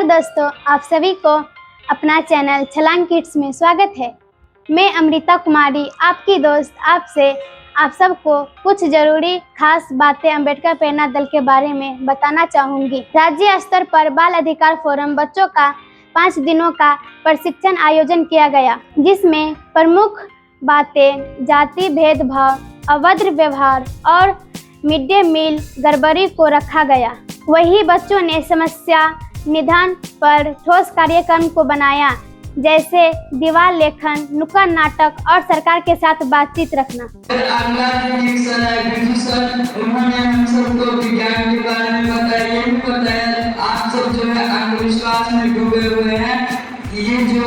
दोस्तों, आप सभी को अपना चैनल छलांग किड्स में स्वागत है। मैं अमृता कुमारी, आपकी दोस्त, आप सबको कुछ जरूरी खास बातें अंबेडकर प्रेरणा दल के बारे में बताना चाहूँगी। राज्य स्तर पर बाल अधिकार फोरम बच्चों का 5 दिनों का प्रशिक्षण आयोजन किया गया, जिसमें प्रमुख बातें जाति भेदभाव, अवैध व्यवहार और मिड डे मील गड़बड़ी को रखा गया। वही बच्चों ने समस्या निदान पर ठोस कार्यक्रम को बनाया, जैसे दीवार लेखन, नुक्कड़ नाटक और सरकार के साथ बातचीत रखना। उन्होंने हम सबको विज्ञान के बारे में बताया। आप सब जो है अंधविश्वास में डूबे हुए हैं। ये जो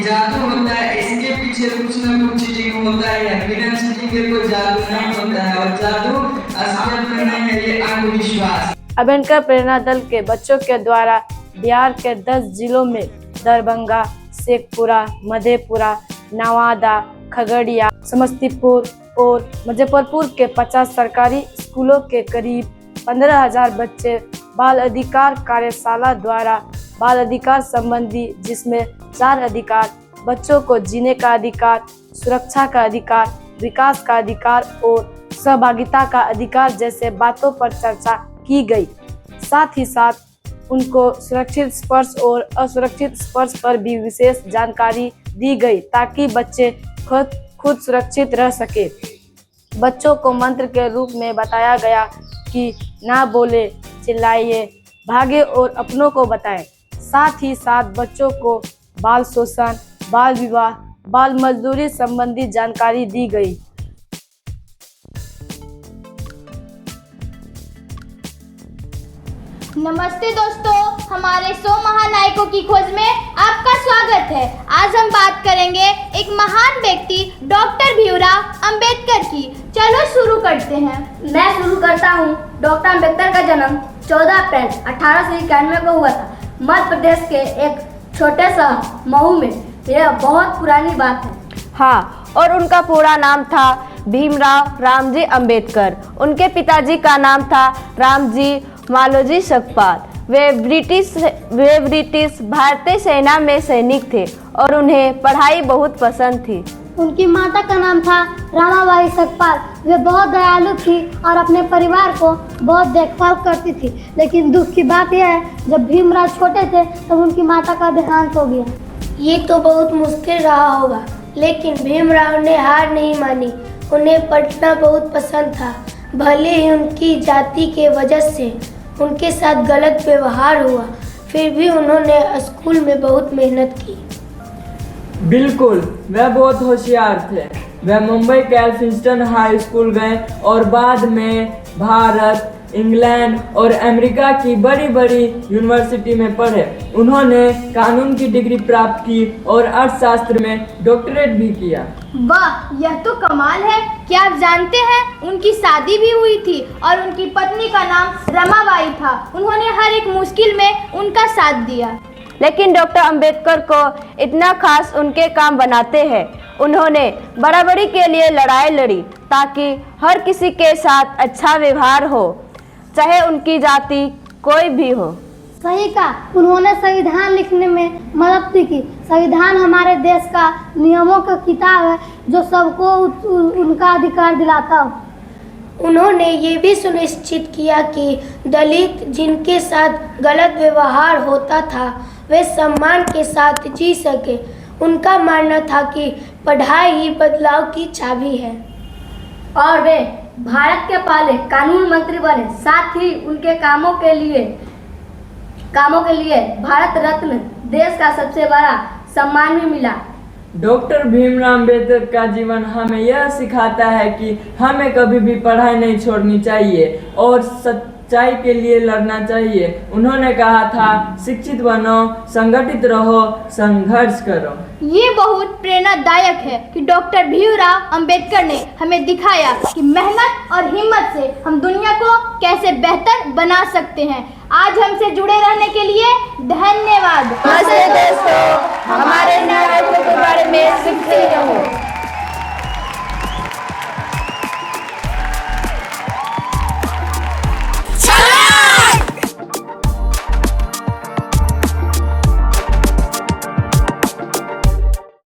जादू होता है, इसके पीछे कुछ न कुछ चीटिंग होता है। बिना चीटिंग के कोई जादू नहीं होता है, और जादू असलियत में नहीं है, ये अंधविश्वास। अंबेडकर प्रेरणा दल के बच्चों के द्वारा बिहार के 10 जिलों में दरभंगा, शेखपुरा, मधेपुरा, नवादा, खगड़िया, समस्तीपुर और मुजफ्फरपुर के 50 सरकारी स्कूलों के करीब 15,000 बच्चे बाल अधिकार कार्यशाला द्वारा बाल अधिकार संबंधी, जिसमें 4 अधिकार बच्चों को जीने का अधिकार, सुरक्षा का अधिकार, विकास का अधिकार और सहभागिता का अधिकार जैसे बातों पर चर्चा की गई। साथ ही साथ उनको सुरक्षित स्पर्श और असुरक्षित स्पर्श पर भी विशेष जानकारी दी गई, ताकि बच्चे खुद सुरक्षित रह सके। बच्चों को मंत्र के रूप में बताया गया कि ना बोले, चिल्लाइए, भागे और अपनों को बताएं। साथ ही साथ बच्चों को बाल शोषण, बाल विवाह, बाल मजदूरी संबंधी जानकारी दी गई। नमस्ते दोस्तों, हमारे 100 महानायकों की खोज में आपका स्वागत है। आज हम बात करेंगे एक महान व्यक्ति डॉक्टर भीमराव अंबेडकर की। चलो शुरू करते हैं। मैं शुरू करता हूँ। डॉक्टर अंबेडकर का जन्म 14 अप्रैल 1891 को हुआ था, मध्य प्रदेश के एक छोटे शहर महू में। यह बहुत पुरानी बात है। हाँ, और उनका पूरा नाम था भीमराव रामजी अंबेडकर। उनके पिताजी का नाम था रामजी मालोजी सकपाल। वे ब्रिटिश भारतीय सेना में सैनिक थे और उन्हें पढ़ाई बहुत पसंद थी। उनकी माता का नाम था रामाबाई सकपाल। वे बहुत दयालु थी और अपने परिवार को बहुत देखभाल करती थी। लेकिन दुख की बात यह है, जब भीमराव छोटे थे तब उनकी माता का देहांत हो गया। ये तो बहुत मुश्किल रहा होगा, लेकिन भीमराव ने हार नहीं मानी। उन्हें पढ़ना बहुत पसंद था। भले ही उनकी जाति के वजह से उनके साथ गलत व्यवहार हुआ, फिर भी उन्होंने स्कूल में बहुत मेहनत की। बिल्कुल, वह बहुत होशियार थे। वह मुंबई के एल्फिंस्टन हाई स्कूल गए और बाद में भारत, इंग्लैंड और अमेरिका की बड़ी बड़ी यूनिवर्सिटी में पढ़े। उन्होंने कानून की डिग्री प्राप्त की और अर्थशास्त्र में डॉक्टरेट भी किया। वाह, यह तो कमाल है। क्या आप जानते हैं, उनकी शादी भी हुई थी और उनकी पत्नी का नाम रमाबाई था। उन्होंने हर एक मुश्किल में उनका साथ दिया। लेकिन डॉक्टर अंबेडकर को इतना खास उनके काम बनाते हैं। उन्होंने बराबरी के लिए लड़ाई लड़ी, ताकि हर किसी के साथ अच्छा व्यवहार हो, चाहे उनकी जाति कोई भी हो। सही कहा। उन्होंने संविधान लिखने में मदद भी की। संविधान हमारे देश का नियमों का किताब है, जो सबको उनका अधिकार दिलाता हो। उन्होंने ये भी सुनिश्चित किया कि दलित जिनके साथ गलत व्यवहार होता था, वे सम्मान के साथ जी सके। उनका मानना था कि पढ़ाई ही बदलाव की चाबी है। और वे भारत के पहले कानून मंत्री बने। साथ ही उनके कामों के लिए भारत रत्न, देश का सबसे बड़ा सम्मान भी मिला। डॉक्टर भीमराव अंबेडकर का जीवन हमें यह सिखाता है कि हमें कभी भी पढ़ाई नहीं छोड़नी चाहिए और सच्चाई के लिए लड़ना चाहिए। उन्होंने कहा था, शिक्षित बनो, संगठित रहो, संघर्ष करो। ये बहुत प्रेरणादायक है कि डॉक्टर भीमराव अंबेडकर ने हमें दिखाया कि मेहनत और हिम्मत से हम दुनिया को कैसे बेहतर बना सकते हैं। आज हमसे जुड़े रहने के लिए धन्यवाद। नमस्ते दोस्तों, हमारे नायकों के बारे में सीखते रहो।